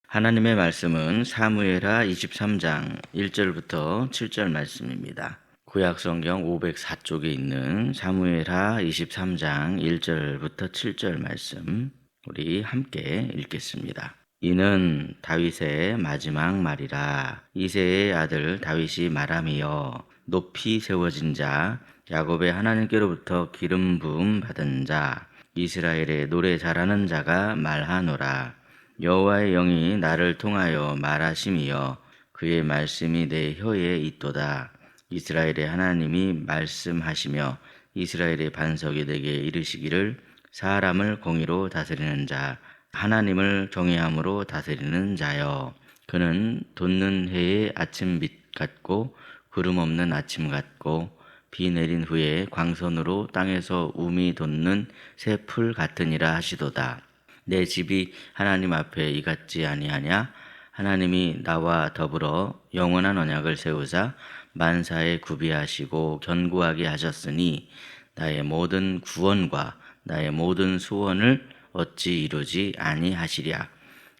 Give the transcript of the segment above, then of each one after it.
하나님의 말씀은 사무엘하 23장 1절부터 7절 말씀입니다. 구약성경 504쪽에 있는 사무엘하 23장 1절부터 7절 말씀 우리 함께 읽겠습니다. 이는 다윗의 마지막 말이라. 이새의 아들 다윗이 말하며 높이 세워진 자 야곱의 하나님께로부터 기름 부음 받은 자 이스라엘의 노래 잘하는 자가 말하노라. 여호와의 영이 나를 통하여 말하심이여 그의 말씀이 내 혀에 있도다. 이스라엘의 하나님이 말씀하시며 이스라엘의 반석이 내게 이르시기를 사람을 공의로 다스리는 자 하나님을 경외함으로 다스리는 자여 그는 돋는 해의 아침빛 같고 구름 없는 아침 같고 비 내린 후에 광선으로 땅에서 움이 돋는 새 풀 같으니라 하시도다. 내 집이 하나님 앞에 이같지 아니하냐? 하나님이 나와 더불어 영원한 언약을 세우사 만사에 구비하시고 견고하게 하셨으니 나의 모든 구원과 나의 모든 소원을 어찌 이루지 아니하시랴.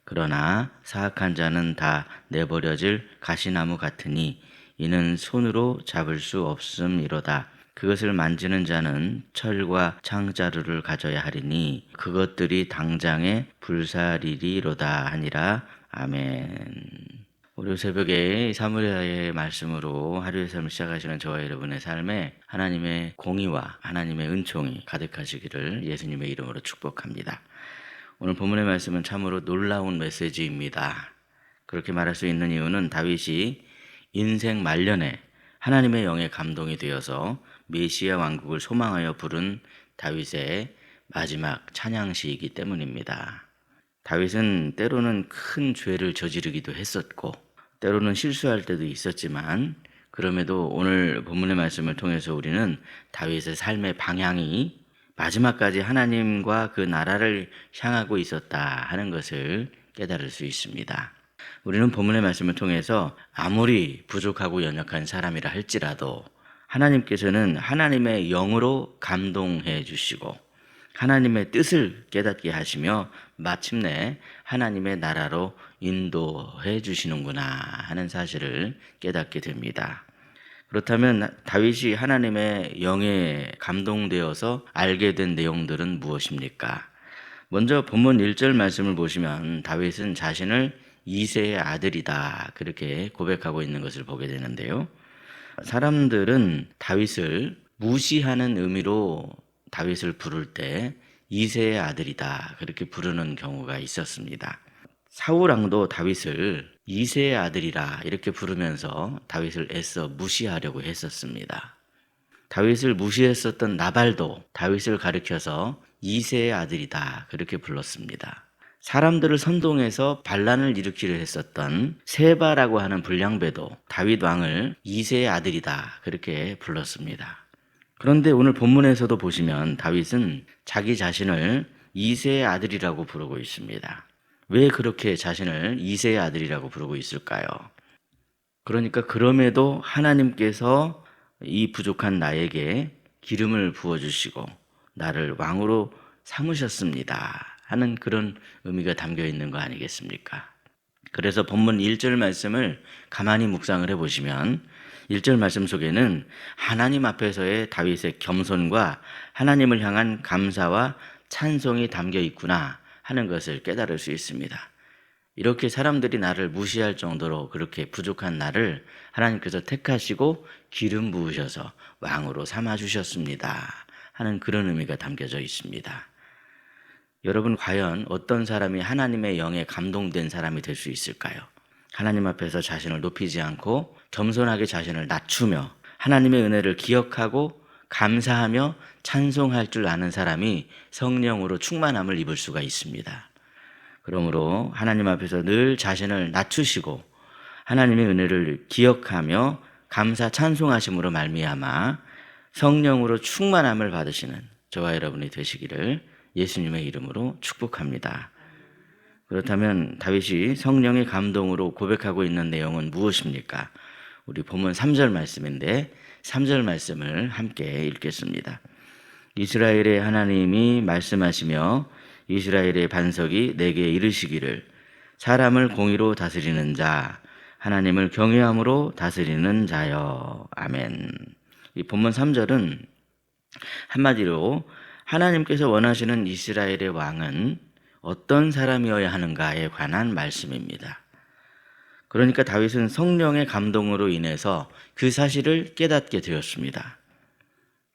그러나 사악한 자는 다 내버려질 가시나무 같으니 이는 손으로 잡을 수 없음이로다. 그것을 만지는 자는 철과 창자루를 가져야 하리니 그것들이 당장에 불사리리로다 하니라. 아멘. 오늘 새벽에 사무엘의 말씀으로 하루의 삶을 시작하시는 저와 여러분의 삶에 하나님의 공의와 하나님의 은총이 가득하시기를 예수님의 이름으로 축복합니다. 오늘 본문의 말씀은 참으로 놀라운 메시지입니다. 그렇게 말할 수 있는 이유는 다윗이 인생 말년에 하나님의 영에 감동이 되어서 메시아 왕국을 소망하여 부른 다윗의 마지막 찬양시이기 때문입니다. 다윗은 때로는 큰 죄를 저지르기도 했었고 때로는 실수할 때도 있었지만 그럼에도 오늘 본문의 말씀을 통해서 우리는 다윗의 삶의 방향이 마지막까지 하나님과 그 나라를 향하고 있었다 하는 것을 깨달을 수 있습니다. 우리는 본문의 말씀을 통해서 아무리 부족하고 연약한 사람이라 할지라도 하나님께서는 하나님의 영으로 감동해 주시고 하나님의 뜻을 깨닫게 하시며 마침내 하나님의 나라로 인도해 주시는구나 하는 사실을 깨닫게 됩니다. 그렇다면 다윗이 하나님의 영에 감동되어서 알게 된 내용들은 무엇입니까? 먼저 본문 1절 말씀을 보시면 다윗은 자신을 이새의 아들이다 그렇게 고백하고 있는 것을 보게 되는데요. 사람들은 다윗을 무시하는 의미로 다윗을 부를 때 이새의 아들이다 그렇게 부르는 경우가 있었습니다. 사울왕도 다윗을 이새의 아들이라 이렇게 부르면서 다윗을 애써 무시하려고 했었습니다. 다윗을 무시했었던 나발도 다윗을 가리켜서 이새의 아들이다 그렇게 불렀습니다. 사람들을 선동해서 반란을 일으키려 했었던 세바라고 하는 불량배도 다윗 왕을 이새의 아들이다 그렇게 불렀습니다. 그런데 오늘 본문에서도 보시면 다윗은 자기 자신을 이새의 아들이라고 부르고 있습니다. 왜 그렇게 자신을 이새의 아들이라고 부르고 있을까요? 그러니까 그럼에도 하나님께서 이 부족한 나에게 기름을 부어주시고 나를 왕으로 삼으셨습니다 하는 그런 의미가 담겨 있는 거 아니겠습니까? 그래서 본문 1절 말씀을 가만히 묵상을 해보시면 1절 말씀 속에는 하나님 앞에서의 다윗의 겸손과 하나님을 향한 감사와 찬송이 담겨 있구나 하는 것을 깨달을 수 있습니다. 이렇게 사람들이 나를 무시할 정도로 그렇게 부족한 나를 하나님께서 택하시고 기름 부으셔서 왕으로 삼아주셨습니다 하는 그런 의미가 담겨져 있습니다. 여러분 과연 어떤 사람이 하나님의 영에 감동된 사람이 될 수 있을까요? 하나님 앞에서 자신을 높이지 않고 겸손하게 자신을 낮추며 하나님의 은혜를 기억하고 감사하며 찬송할 줄 아는 사람이 성령으로 충만함을 입을 수가 있습니다. 그러므로 하나님 앞에서 늘 자신을 낮추시고 하나님의 은혜를 기억하며 감사 찬송하심으로 말미암아 성령으로 충만함을 받으시는 저와 여러분이 되시기를 예수님의 이름으로 축복합니다. 그렇다면 다윗이 성령의 감동으로 고백하고 있는 내용은 무엇입니까? 우리 본문 3절 말씀인데 3절 말씀을 함께 읽겠습니다. 이스라엘의 하나님이 말씀하시며 이스라엘의 반석이 내게 이르시기를 사람을 공의로 다스리는 자, 하나님을 경외함으로 다스리는 자여. 아멘. 이 본문 3절은 한마디로 하나님께서 원하시는 이스라엘의 왕은 어떤 사람이어야 하는가에 관한 말씀입니다. 그러니까 다윗은 성령의 감동으로 인해서 그 사실을 깨닫게 되었습니다.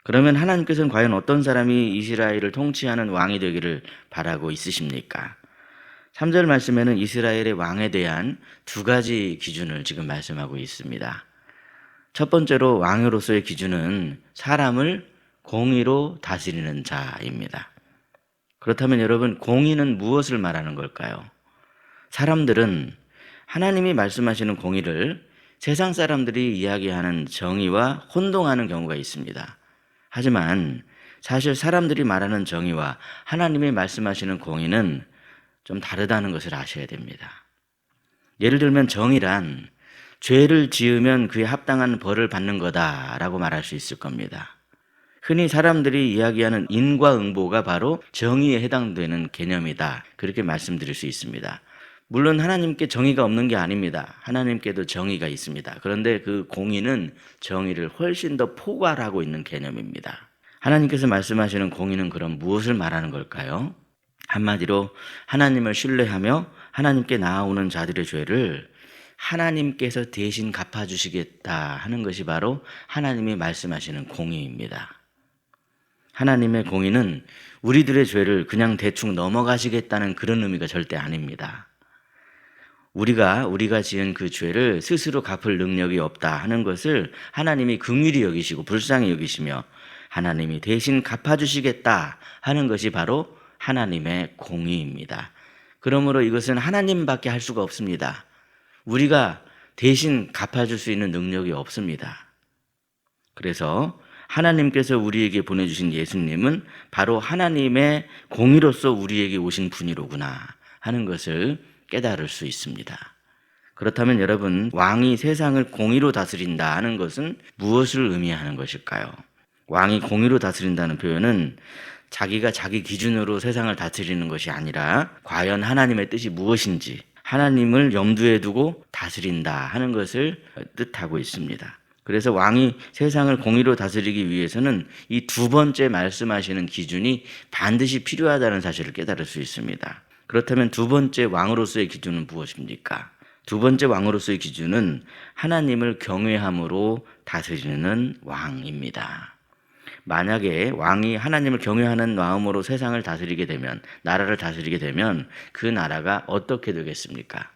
그러면 하나님께서는 과연 어떤 사람이 이스라엘을 통치하는 왕이 되기를 바라고 있으십니까? 3절 말씀에는 이스라엘의 왕에 대한 두 가지 기준을 지금 말씀하고 있습니다. 첫 번째로 왕으로서의 기준은 사람을 공의로 다스리는 자입니다. 그렇다면 여러분, 공의는 무엇을 말하는 걸까요? 사람들은 하나님이 말씀하시는 공의를 세상 사람들이 이야기하는 정의와 혼동하는 경우가 있습니다. 하지만 사실 사람들이 말하는 정의와 하나님이 말씀하시는 공의는 좀 다르다는 것을 아셔야 됩니다. 예를 들면 정의란 죄를 지으면 그에 합당한 벌을 받는 거다라고 말할 수 있을 겁니다. 흔히 사람들이 이야기하는 인과응보가 바로 정의에 해당되는 개념이다, 그렇게 말씀드릴 수 있습니다. 물론 하나님께 정의가 없는 게 아닙니다. 하나님께도 정의가 있습니다. 그런데 그 공의는 정의를 훨씬 더 포괄하고 있는 개념입니다. 하나님께서 말씀하시는 공의는 그럼 무엇을 말하는 걸까요? 한마디로 하나님을 신뢰하며 하나님께 나아오는 자들의 죄를 하나님께서 대신 갚아주시겠다 하는 것이 바로 하나님이 말씀하시는 공의입니다. 하나님의 공의는 우리들의 죄를 그냥 대충 넘어가시겠다는 그런 의미가 절대 아닙니다. 우리가 지은 그 죄를 스스로 갚을 능력이 없다 하는 것을 하나님이 긍휼히 여기시고 불쌍히 여기시며 하나님이 대신 갚아주시겠다 하는 것이 바로 하나님의 공의입니다. 그러므로 이것은 하나님밖에 할 수가 없습니다. 우리가 대신 갚아줄 수 있는 능력이 없습니다. 그래서 하나님께서 우리에게 보내주신 예수님은 바로 하나님의 공의로서 우리에게 오신 분이로구나 하는 것을 깨달을 수 있습니다. 그렇다면 여러분, 왕이 세상을 공의로 다스린다 하는 것은 무엇을 의미하는 것일까요? 왕이 공의로 다스린다는 표현은 자기가 자기 기준으로 세상을 다스리는 것이 아니라 과연 하나님의 뜻이 무엇인지 하나님을 염두에 두고 다스린다 하는 것을 뜻하고 있습니다. 그래서 왕이 세상을 공의로 다스리기 위해서는 이 두 번째 말씀하시는 기준이 반드시 필요하다는 사실을 깨달을 수 있습니다. 그렇다면 두 번째 왕으로서의 기준은 무엇입니까? 두 번째 왕으로서의 기준은 하나님을 경외함으로 다스리는 왕입니다. 만약에 왕이 하나님을 경외하는 마음으로 세상을 다스리게 되면, 나라를 다스리게 되면 그 나라가 어떻게 되겠습니까?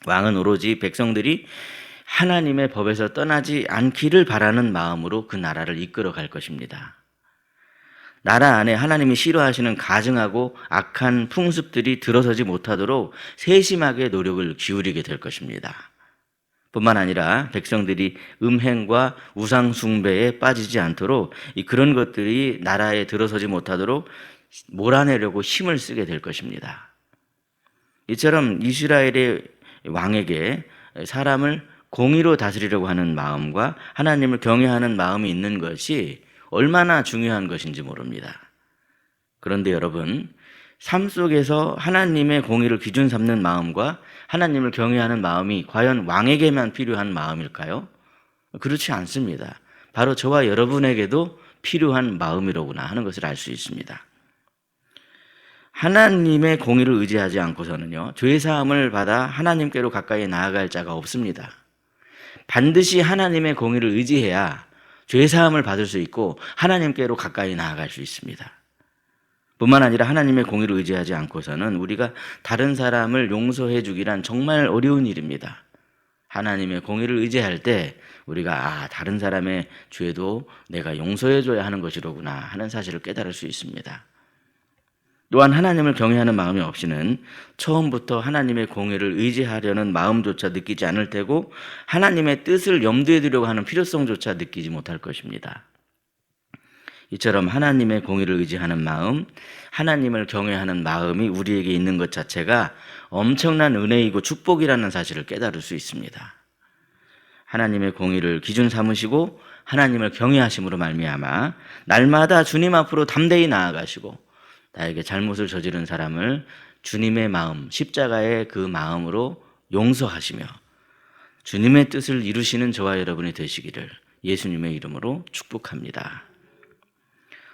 왕은 오로지 백성들이 하나님의 법에서 떠나지 않기를 바라는 마음으로 그 나라를 이끌어 갈 것입니다. 나라 안에 하나님이 싫어하시는 가증하고 악한 풍습들이 들어서지 못하도록 세심하게 노력을 기울이게 될 것입니다. 뿐만 아니라 백성들이 음행과 우상 숭배에 빠지지 않도록 그런 것들이 나라에 들어서지 못하도록 몰아내려고 힘을 쓰게 될 것입니다. 이처럼 이스라엘의 왕에게 사람을 공의로 다스리려고 하는 마음과 하나님을 경외하는 마음이 있는 것이 얼마나 중요한 것인지 모릅니다. 그런데 여러분, 삶 속에서 하나님의 공의를 기준 삼는 마음과 하나님을 경외하는 마음이 과연 왕에게만 필요한 마음일까요? 그렇지 않습니다. 바로 저와 여러분에게도 필요한 마음이로구나 하는 것을 알 수 있습니다. 하나님의 공의를 의지하지 않고서는요, 죄사함을 받아 하나님께로 가까이 나아갈 자가 없습니다. 반드시 하나님의 공의를 의지해야 죄사함을 받을 수 있고 하나님께로 가까이 나아갈 수 있습니다. 뿐만 아니라 하나님의 공의를 의지하지 않고서는 우리가 다른 사람을 용서해 주기란 정말 어려운 일입니다. 하나님의 공의를 의지할 때 우리가 다른 사람의 죄도 내가 용서해 줘야 하는 것이로구나 하는 사실을 깨달을 수 있습니다. 또한 하나님을 경외하는 마음이 없이는 처음부터 하나님의 공의를 의지하려는 마음조차 느끼지 않을 테고 하나님의 뜻을 염두에 두려고 하는 필요성조차 느끼지 못할 것입니다. 이처럼 하나님의 공의를 의지하는 마음, 하나님을 경외하는 마음이 우리에게 있는 것 자체가 엄청난 은혜이고 축복이라는 사실을 깨달을 수 있습니다. 하나님의 공의를 기준 삼으시고 하나님을 경외하심으로 말미암아 날마다 주님 앞으로 담대히 나아가시고 나에게 잘못을 저지른 사람을 주님의 마음, 십자가의 그 마음으로 용서하시며 주님의 뜻을 이루시는 저와 여러분이 되시기를 예수님의 이름으로 축복합니다.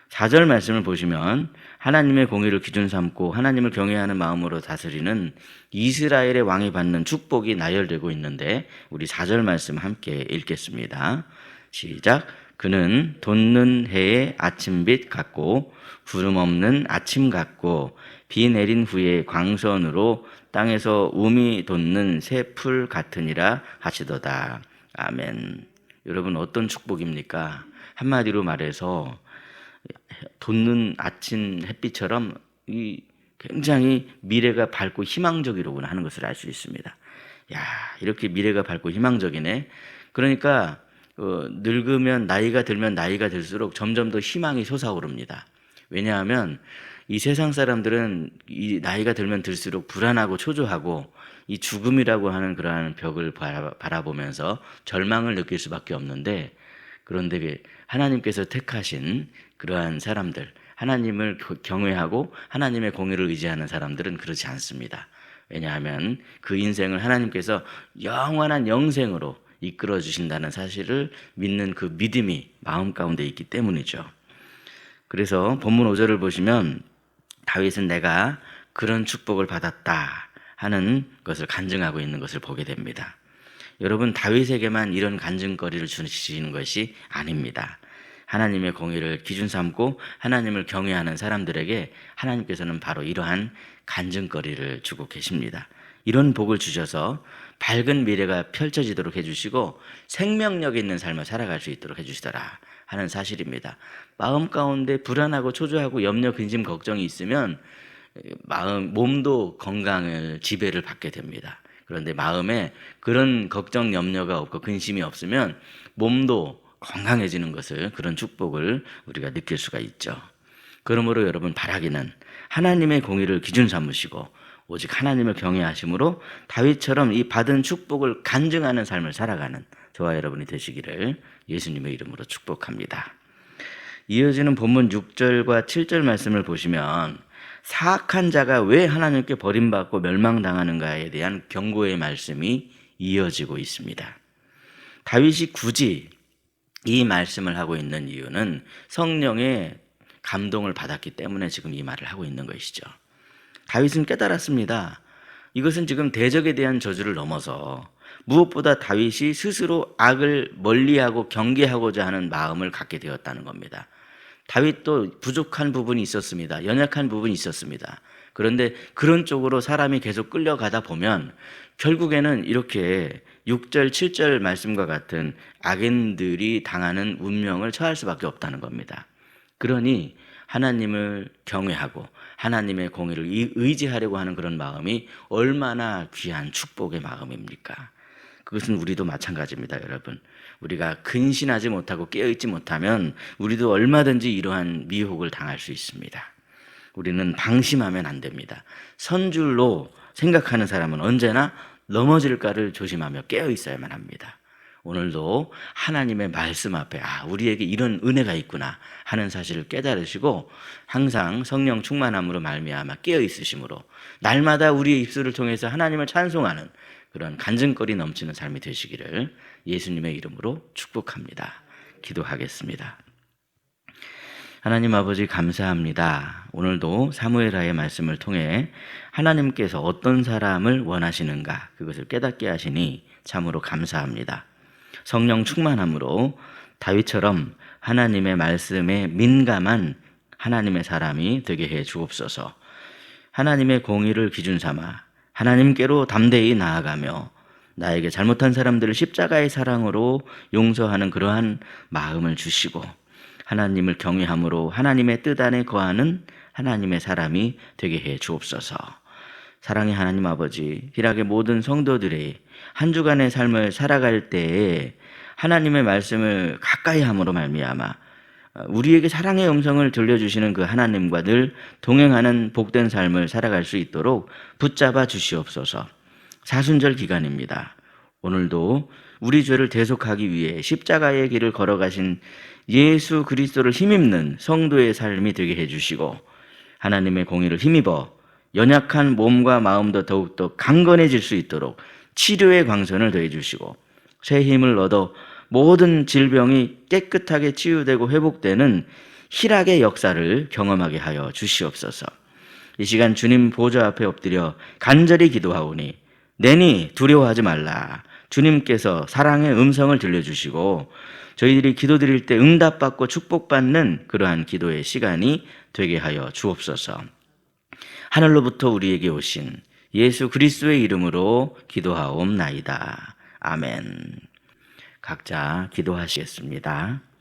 4절 말씀을 보시면 하나님의 공의를 기준 삼고 하나님을 경외하는 마음으로 다스리는 이스라엘의 왕이 받는 축복이 나열되고 있는데 우리 4절 말씀 함께 읽겠습니다. 시작. 그는 돋는 해의 아침빛 같고 구름 없는 아침 같고 비 내린 후에 광선으로 땅에서 움이 돋는 새 풀 같으니라 하시도다. 아멘. 여러분 어떤 축복입니까? 한마디로 말해서 돋는 아침 햇빛처럼 이 굉장히 미래가 밝고 희망적이로구나 하는 것을 알 수 있습니다. 야, 이렇게 미래가 밝고 희망적이네. 그러니까 늙으면 나이가 들수록 점점 더 희망이 솟아오릅니다. 왜냐하면 이 세상 사람들은 이 나이가 들면 들수록 불안하고 초조하고 이 죽음이라고 하는 그러한 벽을 바라보면서 절망을 느낄 수밖에 없는데, 그런데 하나님께서 택하신 그러한 사람들, 하나님을 경외하고 하나님의 공의를 의지하는 사람들은 그렇지 않습니다. 왜냐하면 그 인생을 하나님께서 영원한 영생으로 이끌어 주신다는 사실을 믿는 그 믿음이 마음 가운데 있기 때문이죠. 그래서 본문 5절을 보시면 다윗은 내가 그런 축복을 받았다 하는 것을 간증하고 있는 것을 보게 됩니다. 여러분, 다윗에게만 이런 간증거리를 주시는 것이 아닙니다. 하나님의 공의를 기준 삼고 하나님을 경외하는 사람들에게 하나님께서는 바로 이러한 간증거리를 주고 계십니다. 이런 복을 주셔서 밝은 미래가 펼쳐지도록 해주시고 생명력 있는 삶을 살아갈 수 있도록 해주시더라 하는 사실입니다. 마음 가운데 불안하고 초조하고 염려, 근심, 걱정이 있으면 몸도 건강을 지배를 받게 됩니다. 그런데 마음에 그런 걱정, 염려가 없고 근심이 없으면 몸도 건강해지는 것을, 그런 축복을 우리가 느낄 수가 있죠. 그러므로 여러분 바라기는 하나님의 공의를 기준 삼으시고 오직 하나님을 경외하심으로 다윗처럼 이 받은 축복을 간증하는 삶을 살아가는 저와 여러분이 되시기를 예수님의 이름으로 축복합니다. 이어지는 본문 6절과 7절 말씀을 보시면 사악한 자가 왜 하나님께 버림받고 멸망당하는가에 대한 경고의 말씀이 이어지고 있습니다. 다윗이 굳이 이 말씀을 하고 있는 이유는 성령의 감동을 받았기 때문에 지금 이 말을 하고 있는 것이죠. 다윗은 깨달았습니다. 이것은 지금 대적에 대한 저주를 넘어서 무엇보다 다윗이 스스로 악을 멀리하고 경계하고자 하는 마음을 갖게 되었다는 겁니다. 다윗도 부족한 부분이 있었습니다. 연약한 부분이 있었습니다. 그런데 그런 쪽으로 사람이 계속 끌려가다 보면 결국에는 이렇게 6절, 7절 말씀과 같은 악인들이 당하는 운명을 처할 수밖에 없다는 겁니다. 그러니 하나님을 경외하고 하나님의 공의를 의지하려고 하는 그런 마음이 얼마나 귀한 축복의 마음입니까? 그것은 우리도 마찬가지입니다, 여러분. 우리가 근신하지 못하고 깨어있지 못하면 우리도 얼마든지 이러한 미혹을 당할 수 있습니다. 우리는 방심하면 안 됩니다. 선줄로 생각하는 사람은 언제나 넘어질까를 조심하며 깨어있어야만 합니다. 오늘도 하나님의 말씀 앞에 우리에게 이런 은혜가 있구나 하는 사실을 깨달으시고 항상 성령 충만함으로 말미암아 깨어있으심으로 날마다 우리의 입술을 통해서 하나님을 찬송하는 그런 간증거리 넘치는 삶이 되시기를 예수님의 이름으로 축복합니다. 기도하겠습니다. 하나님 아버지 감사합니다. 오늘도 사무엘하의 말씀을 통해 하나님께서 어떤 사람을 원하시는가 그것을 깨닫게 하시니 참으로 감사합니다. 성령 충만함으로 다윗처럼 하나님의 말씀에 민감한 하나님의 사람이 되게 해 주옵소서. 하나님의 공의를 기준 삼아 하나님께로 담대히 나아가며 나에게 잘못한 사람들을 십자가의 사랑으로 용서하는 그러한 마음을 주시고 하나님을 경외함으로 하나님의 뜻 안에 거하는 하나님의 사람이 되게 해 주옵소서. 사랑의 하나님 아버지, 희락의 모든 성도들의 한 주간의 삶을 살아갈 때에 하나님의 말씀을 가까이 함으로 말미암아 우리에게 사랑의 음성을 들려주시는 그 하나님과 늘 동행하는 복된 삶을 살아갈 수 있도록 붙잡아 주시옵소서. 사순절 기간입니다. 오늘도 우리 죄를 대속하기 위해 십자가의 길을 걸어가신 예수 그리스도를 힘입는 성도의 삶이 되게 해주시고 하나님의 공의를 힘입어 연약한 몸과 마음도 더욱더 강건해질 수 있도록 치료의 광선을 더해 주시고 새 힘을 얻어 모든 질병이 깨끗하게 치유되고 회복되는 희락의 역사를 경험하게 하여 주시옵소서. 이 시간 주님 보좌 앞에 엎드려 간절히 기도하오니 내니 두려워하지 말라. 주님께서 사랑의 음성을 들려주시고 저희들이 기도드릴 때 응답받고 축복받는 그러한 기도의 시간이 되게 하여 주옵소서. 하늘로부터 우리에게 오신 예수 그리스도의 이름으로 기도하옵나이다. 아멘. 각자 기도하시겠습니다.